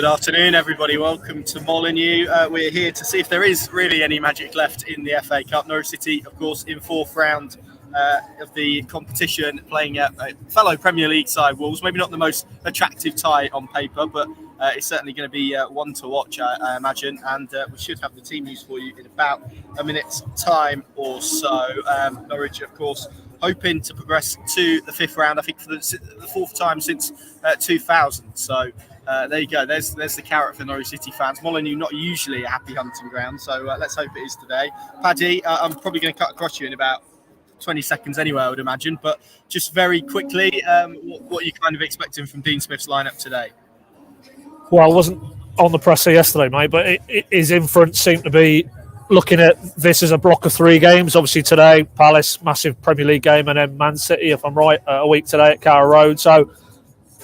Good afternoon, everybody. Welcome to Molineux. We're here to see if there is really any magic left in the FA Cup. Norwich City, of course, in fourth round of the competition, playing a fellow Premier League side, Wolves. Maybe not the most attractive tie on paper, but it's certainly going to be one to watch, I imagine. And we should have the team news for you in about a minute's time or so. Norwich, of course, hoping to progress to the fifth round, I think for the fourth time since 2000. So there you go. There's the carrot for Norwich City fans. Molineux not usually a happy hunting ground, so let's hope it is today. Paddy, I'm probably going to cut across you in about 20 seconds anyway, I would imagine. But just very quickly, what are you kind of expecting from Dean Smith's lineup today? Well, I wasn't on the presser yesterday, mate, but his inference seemed to be looking at this as a block of three games. Obviously today, Palace, massive Premier League game, and then Man City, if I'm right, a week today at Carrow Road. So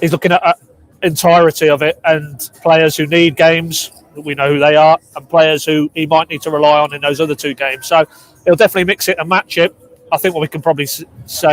he's looking at entirety of it, and players who need games, we know who they are, and players who he might need to rely on in those other two games. So he'll definitely mix it and match it. I think what we can probably say...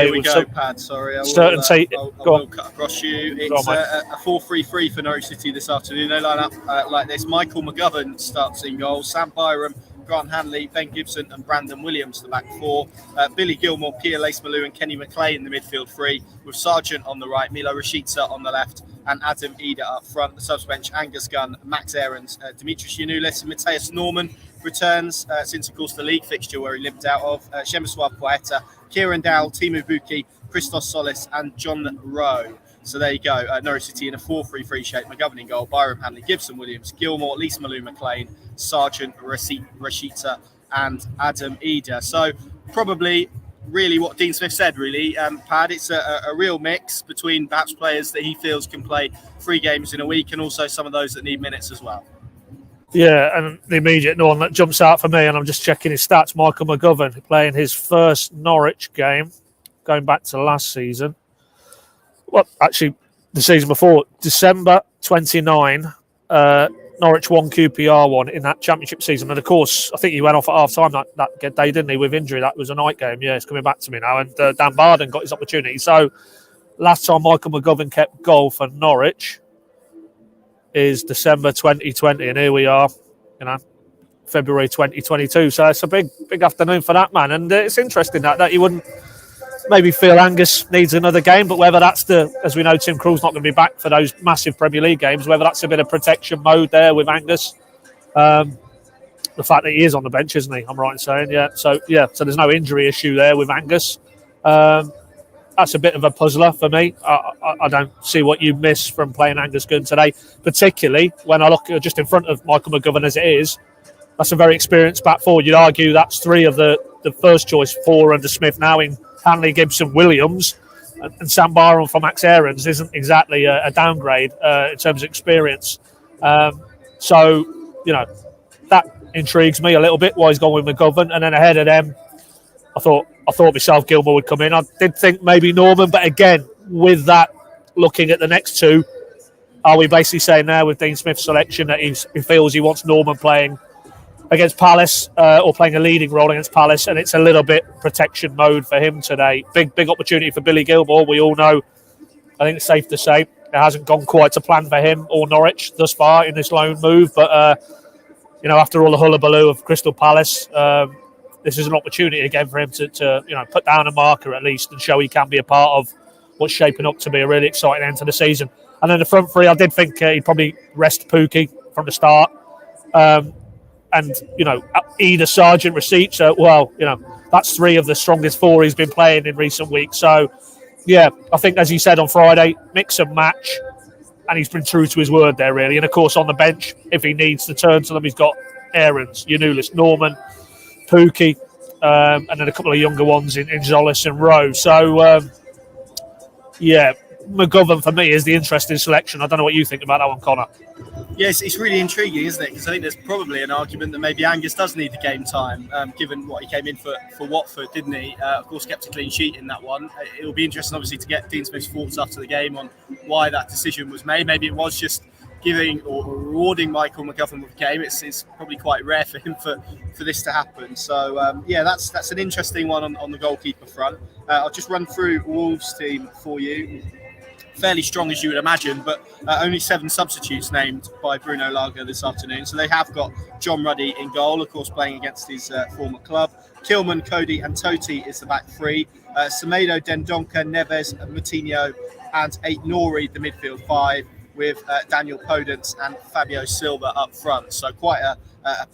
Here we go, Pad, sorry. I will cut across you. It's a 4-3-3 for Norwich City this afternoon. They line up like this. Michael McGovern starts in goal. Sam Byram, Grant Hanley, Ben Gibson and Brandon Williams, the back four. Billy Gilmore, Pierre Lace-Malou and Kenny McLean, the midfield three, with Sargent on the right, Milo Rashica on the left, and Adam Eder up front. The subs bench, Angus Gunn, Max Aarons, Dimitris Giannoulis and Matthias Norman returns since, of course, the league fixture where he limped out of. Shemiswa Poeta, Kieran Dowell, Timu Buki, Christos Solis and John Rowe. So there you go. Norwich City in a 4-3-3 shape. McGovern in goal, Byram Hanley, Gibson Williams, Gilmore, Lace-Malou McLean, Sargent, Rashica and Adam Eder. So probably really what Dean Smith said, really, Pad. It's a real mix between perhaps players that he feels can play 3 games in a week and also some of those that need minutes as well. Yeah, and the immediate one that jumps out for me, and I'm just checking his stats, Michael McGovern playing his first Norwich game going back to last season. Well, actually, the season before, December 29, Norwich won QPR won in that championship season. And of course, I think he went off at half time that day, didn't he, with injury? That was a night game. Yeah, it's coming back to me now. And Dan Barden got his opportunity. So last time Michael McGovern kept goal for Norwich is December 2020. And here we are, February 2022. So it's a big afternoon for that man. And it's interesting that you wouldn't maybe feel Angus needs another game, but whether that's as we know, Tim Krul's not going to be back for those massive Premier League games, whether that's a bit of protection mode there with Angus. The fact that he is on the bench, isn't he? I'm right in saying, yeah. So there's no injury issue there with Angus. That's a bit of a puzzler for me. I don't see what you miss from playing Angus Gunn today, particularly when I look just in front of Michael McGovern as it is. That's a very experienced back forward. You'd argue that's 3 of the first choice 4 under Smith now in Hanley, Gibson, Williams, and Sam Byram for Max Aarons isn't exactly a downgrade in terms of experience. So that intrigues me a little bit why he's gone with McGovern. And then ahead of them, I thought myself Gilmore would come in. I did think maybe Norman, but again, with that, looking at the next 2, are we basically saying now with Dean Smith's selection that he feels he wants Norman playing against Palace or playing a leading role against Palace, and it's a little bit protection mode for him today. Big opportunity for Billy Gilmore. We all know, I think it's safe to say, it hasn't gone quite to plan for him or Norwich thus far in this loan move. But, after all the hullabaloo of Crystal Palace, this is an opportunity again for him to put down a marker at least and show he can be a part of what's shaping up to be a really exciting end to the season. And then the front 3, I did think he'd probably rest Pookie from the start. And, either Sargent, Rashica, that's 3 of the strongest 4 he's been playing in recent weeks. So, yeah, I think, as he said on Friday, mix and match. And he's been true to his word there, really. And, of course, on the bench, if he needs to turn to them, he's got Aarons, Giannoulis, Norman, Pookie, and then a couple of younger ones in Zolis and Rowe. So, McGovern, for me, is the interesting selection. I don't know what you think about that one, Connor. Yes, it's really intriguing, isn't it? Because I think there's probably an argument that maybe Angus does need the game time, given what he came in for Watford, didn't he? Of course, kept a clean sheet in that one. It'll be interesting, obviously, to get Dean Smith's thoughts after the game on why that decision was made. Maybe it was just giving or rewarding Michael McGovern with a game. It's probably quite rare for him for this to happen. So, that's an interesting one on the goalkeeper front. I'll just run through Wolves' team for you. fairly strong as you would imagine, but only 7 substitutes named by Bruno Lage this afternoon. So they have got John Ruddy in goal, of course, playing against his former club. Kilman, Cody and Totti is the back 3. Semedo, Dendoncker, Neves, Moutinho and Ait-Nouri, the midfield 5, with Daniel Podence and Fabio Silva up front. So quite a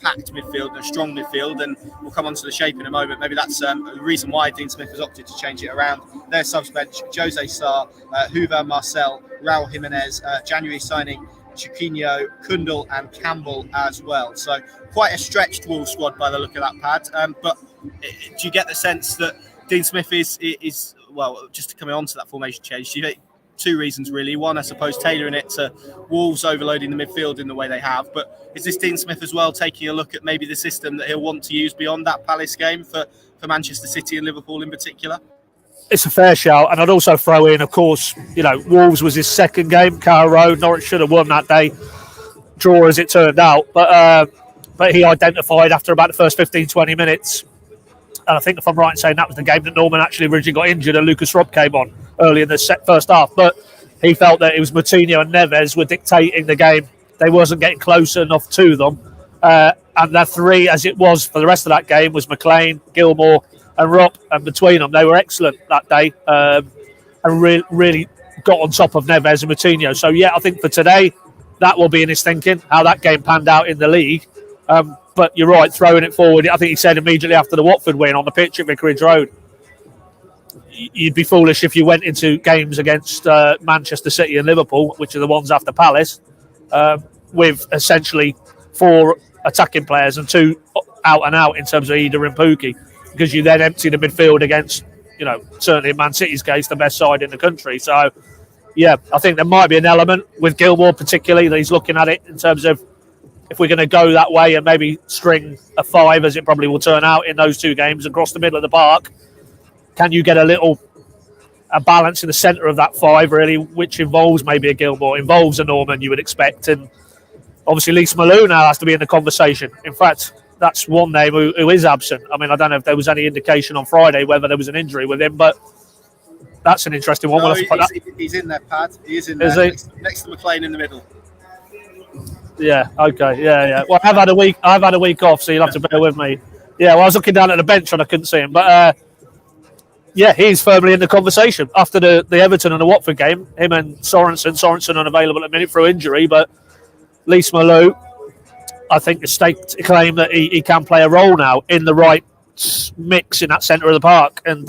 packed midfield and a strong midfield, and we'll come on to the shape in a moment. Maybe that's the reason why Dean Smith has opted to change it around. Their subs bench: Jose Sarr, Hoover, Marcel, Raul Jimenez, January signing Chiquinho, Kundal and Campbell as well. So quite a stretched Wolves squad by the look of that, Pad. But do you get the sense that Dean Smith is well, just coming on to that formation change, do you think 2 reasons really? One, I suppose, tailoring it to Wolves overloading the midfield in the way they have, but is this Dean Smith as well taking a look at maybe the system that he'll want to use beyond that Palace game for Manchester City and Liverpool in particular? It's a fair shout, and I'd also throw in, of course, Wolves was his second game, Carrow Road. Norwich should have won that day, draw as it turned out, but he identified after about the first 15-20 minutes, and I think if I'm right in saying that was the game that Norman actually originally got injured and Lucas Robb came on early in the first half, but he felt that it was Moutinho and Neves were dictating the game. They wasn't getting close enough to them, and the 3, as it was for the rest of that game, was McLean, Gilmour and Rupp, and between them they were excellent that day, and really got on top of Neves and Moutinho. So yeah, I think for today that will be in his thinking, how that game panned out in the league. But you're right, throwing it forward, I think he said immediately after the Watford win on the pitch at Vicarage Road, you'd be foolish if you went into games against Manchester City and Liverpool, which are the ones after Palace, with essentially 4 attacking players and 2 out and out in terms of Ida and Pukki, because you then empty the midfield against, certainly in Man City's case, the best side in the country. So, yeah, I think there might be an element with Gilmour particularly that he's looking at it in terms of, if we're going to go that way and maybe string a 5, as it probably will turn out in those 2 games across the middle of the park, can you get a balance in the centre of that 5, really, which involves maybe a Gilmour, involves a Norman, you would expect. And obviously, Lise Malou now has to be in the conversation. In fact, that's one name who is absent. I mean, I don't know if there was any indication on Friday whether there was an injury with him, but that's an interesting one. No, he's in there, Pad. He is in there, next to McLean in the middle. Yeah, okay, yeah. Well, I've had a week off, so you'll have to bear with me. Yeah, well, I was looking down at the bench and I couldn't see him, but yeah, he's firmly in the conversation after the Everton and the Watford game. Him and Sorensen unavailable at the minute through injury, but Lise Malou, I think, has staked a claim that he can play a role now in the right mix in that centre of the park. And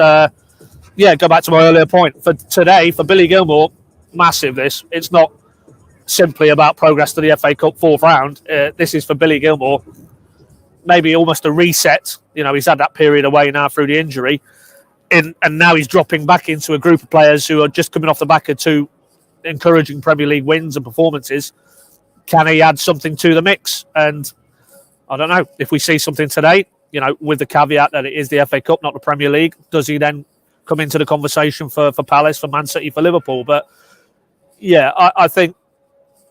yeah, go back to my earlier point. For today, for Billy Gilmour, massive this. It's not simply about progress to the FA Cup 4th round. This is for Billy Gilmour, maybe almost a reset. He's had that period away now through the injury. And now he's dropping back into a group of players who are just coming off the back of 2 encouraging Premier League wins and performances. Can he add something to the mix? And I don't know, if we see something today, with the caveat that it is the FA Cup, not the Premier League, does he then come into the conversation for Palace, for Man City, for Liverpool? But yeah, I think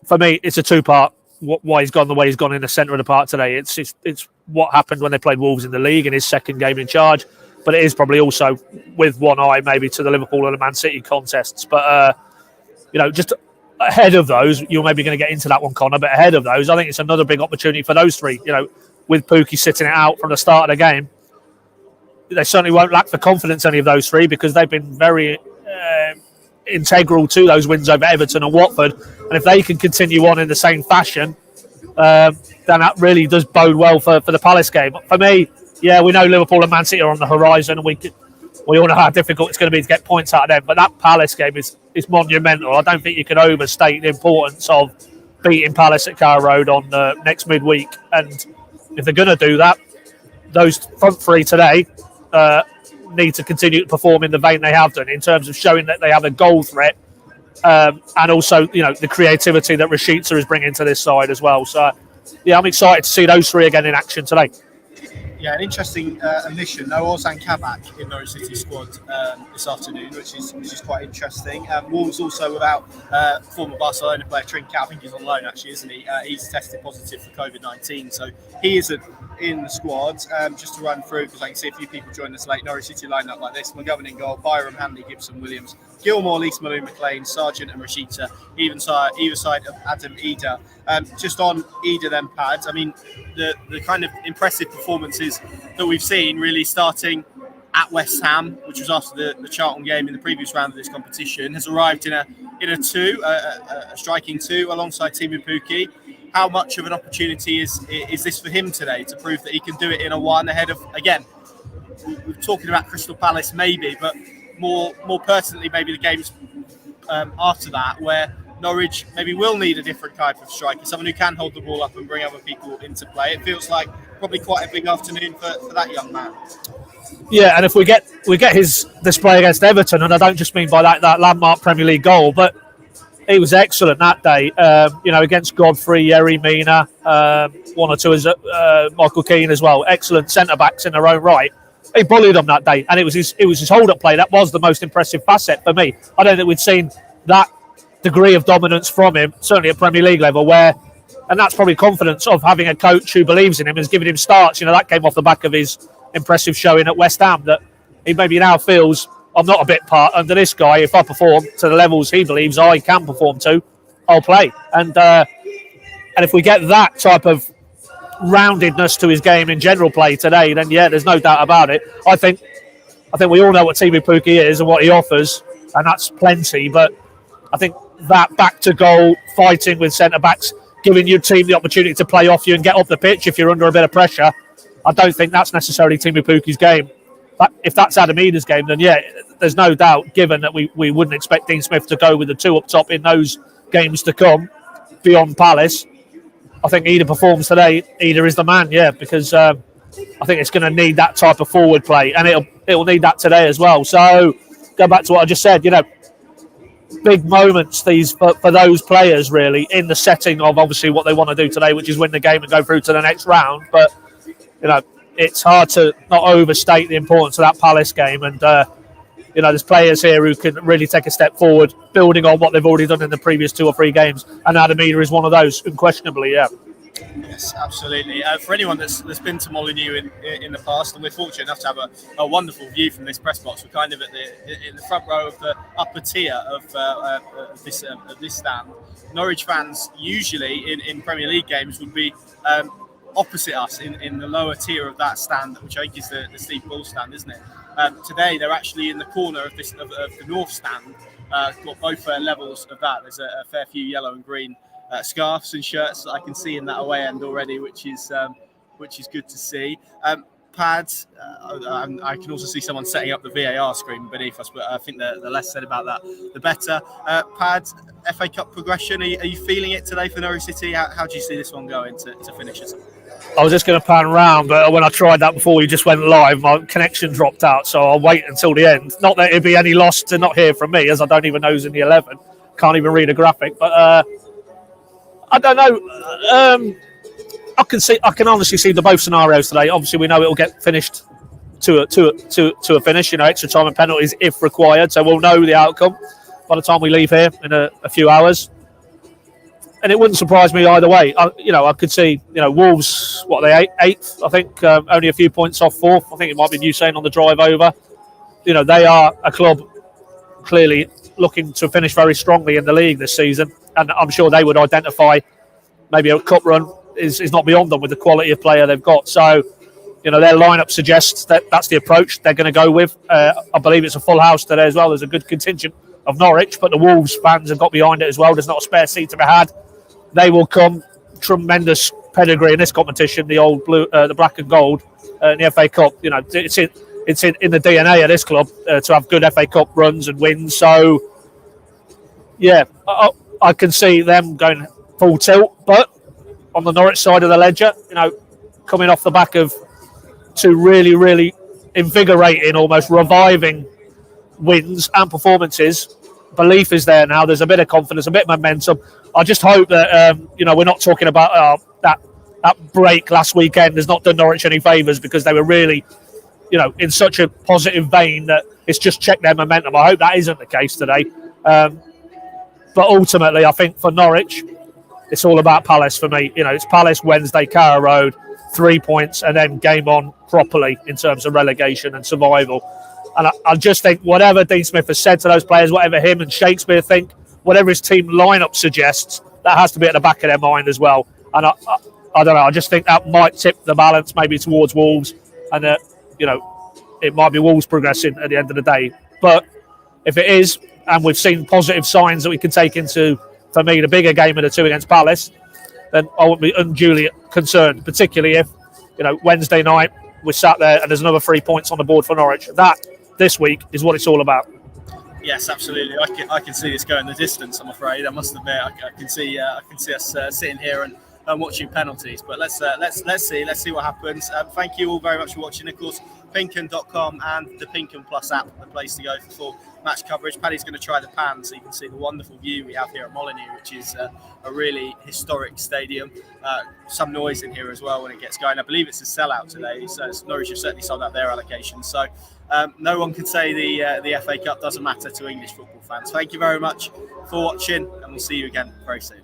for me, it's a 2-part. Why he's gone the way he's gone in the centre of the park today. It's what happened when they played Wolves in the league in his second game in charge. But it is probably also with one eye maybe to the Liverpool and the Man City contests. But, just ahead of those, you're maybe going to get into that one, Connor, but ahead of those, I think it's another big opportunity for those 3. With Pukki sitting it out from the start of the game, they certainly won't lack the confidence, any of those 3, because they've been very integral to those wins over Everton and Watford. And if they can continue on in the same fashion, then that really does bode well for the Palace game. For me, yeah, we know Liverpool and Man City are on the horizon, and we all know how difficult it's going to be to get points out of them. But that Palace game is monumental. I don't think you can overstate the importance of beating Palace at Carrow Road on next midweek. And if they're going to do that, those front 3 today need to continue to perform in the vein they have done in terms of showing that they have a goal threat, and also the creativity that Rashica is bringing to this side as well. So yeah, I'm excited to see those 3 again in action today. Yeah, an interesting omission. No Ozan Kabak in Norwich City squad this afternoon, which is quite interesting. Wolves also without former Barcelona player Trinket. I think he's on loan actually, isn't he? He's tested positive for COVID-19, so he isn't in the squad. Just to run through, because I can see a few people join us late. Norwich City lined up like this: McGovern in goal, Byram, Hanley, Gibson, Williams, Gilmore, Lees, Malou, McLean, Sargent, and Rashida. Either side of Adam Eder. Just on Eder then, Pads. I mean, the kind of impressive performances that we've seen really starting at West Ham, which was after the Charlton game in the previous round of this competition, has arrived in a striking two alongside Timu Pukki. How much of an opportunity is this for him today to prove that he can do it in a one ahead of, again, we're talking about Crystal Palace maybe, but more pertinently maybe the games after that, where Norwich maybe will need a different type of striker, someone who can hold the ball up and bring other people into play. It feels like probably quite a big afternoon for that young man. Yeah, and if we get his display against Everton, and I don't just mean by that landmark Premier League goal, but he was excellent that day. Against Godfrey, Yerry Mina, one or two as Michael Keane as well. Excellent centre backs in their own right. He bullied them that day, and it was his hold-up play that was the most impressive facet for me. I don't think we'd seen that degree of dominance from him, certainly at Premier League level, and that's probably confidence of having a coach who believes in him and has given him starts. That came off the back of his impressive showing at West Ham, that he maybe now feels, I'm not a bit part under this guy. If I perform to the levels he believes I can perform to, I'll play. And if we get that type of roundedness to his game in general play today, then yeah, there's no doubt about it. I think we all know what Timu Pukki is and what he offers, and that's plenty. But I think that back to goal, fighting with centre backs, giving your team the opportunity to play off you and get up the pitch if you're under a bit of pressure, I don't think that's necessarily Timu Pukki's game. But if that's Adam Eder's game, then yeah, there's no doubt, given that we wouldn't expect Dean Smith to go with the two up top in those games to come beyond Palace. I think Eder performs today. Eder is the man, yeah, because I think it's going to need that type of forward play, and it'll need that today as well. So go back to what I just said, big moments these for those players really in the setting of obviously what they want to do today, which is win the game and go through to the next round. But it's hard to not overstate the importance of that Palace game, and there's players here who can really take a step forward, building on what they've already done in the previous 2 or 3 games, and Adam Eder is one of those, unquestionably. Yeah. Yes, absolutely. For anyone that's been to Molineux in the past, and we're fortunate enough to have a wonderful view from this press box, we're kind of in the front row of the upper tier of this stand. Norwich fans usually in Premier League games would be opposite us in the lower tier of that stand, which I think is the Steve Bull stand, isn't it? Today they're actually in the corner of the north stand. Got both levels of that. There's a fair few yellow and green scarves and shirts that I can see in that away end already, which is good to see. Pads, I can also see someone setting up the VAR screen beneath us, but I think the less said about that, the better. Pads, FA Cup progression, are you feeling it today for Norwich City? How do you see this one going to finish it? I was just going to pan around, but when I tried that before we just went live, my connection dropped out, so I'll wait until the end. Not that it'd be any loss to not hear from me, as I don't even know who's in the 11. Can't even read a graphic, but I don't know. I can honestly see the both scenarios today. Obviously, we know it will get finished to a finish. Extra time and penalties if required. So we'll know the outcome by the time we leave here in a few hours. And it wouldn't surprise me either way. I could see Wolves. What are they, 8th? I think only a few points off 4th. I think it might be you saying on the drive over. They are a club clearly looking to finish very strongly in the league this season, and I'm sure they would identify maybe a cup run is not beyond them with the quality of player they've got. So, their lineup suggests that that's the approach they're going to go with. I believe it's a full house today as well. There's a good contingent of Norwich, but the Wolves fans have got behind it as well. There's not a spare seat to be had. They will come. Tremendous pedigree in this competition. The old blue, the black and gold in the FA Cup. It's in the DNA of this club to have good FA Cup runs and wins. So, yeah, I can see them going full tilt, but on the Norwich side of the ledger, coming off the back of 2 really, really invigorating, almost reviving wins and performances, belief is there now. There's a bit of confidence, a bit of momentum. I just hope that we're not talking about that that break last weekend has not done Norwich any favours, because they were really, in such a positive vein that it's just checked their momentum. I hope that isn't the case today. But ultimately, I think for Norwich, it's all about Palace for me. It's Palace, Wednesday, Carrow Road, 3 points, and then game on properly in terms of relegation and survival. And I just think whatever Dean Smith has said to those players, whatever him and Shakespeare think, whatever his team lineup suggests, that has to be at the back of their mind as well. And I don't know, I just think that might tip the balance maybe towards Wolves, and it might be Wolves progressing at the end of the day. But if it is, and we've seen positive signs that we can take into, for me, the bigger game of the two against Palace, then I wouldn't be unduly concerned, particularly if, Wednesday night we're sat there and there's another 3 points on the board for Norwich. That, this week, is what it's all about. Yes, absolutely. I can see this going the distance, I'm afraid. I must admit, I can see us sitting here and watching penalties. But let's see what happens. Thank you all very much for watching. Of course, Pinken.com and the Pinken Plus app, the place to go for full match coverage. Paddy's going to try the pan so you can see the wonderful view we have here at Molineux, which is a really historic stadium. Some noise in here as well when it gets going. I believe it's a sellout today, so Norwich have certainly sold out their allocation. So no one can say the FA Cup doesn't matter to English football fans. Thank you very much for watching, and we'll see you again very soon.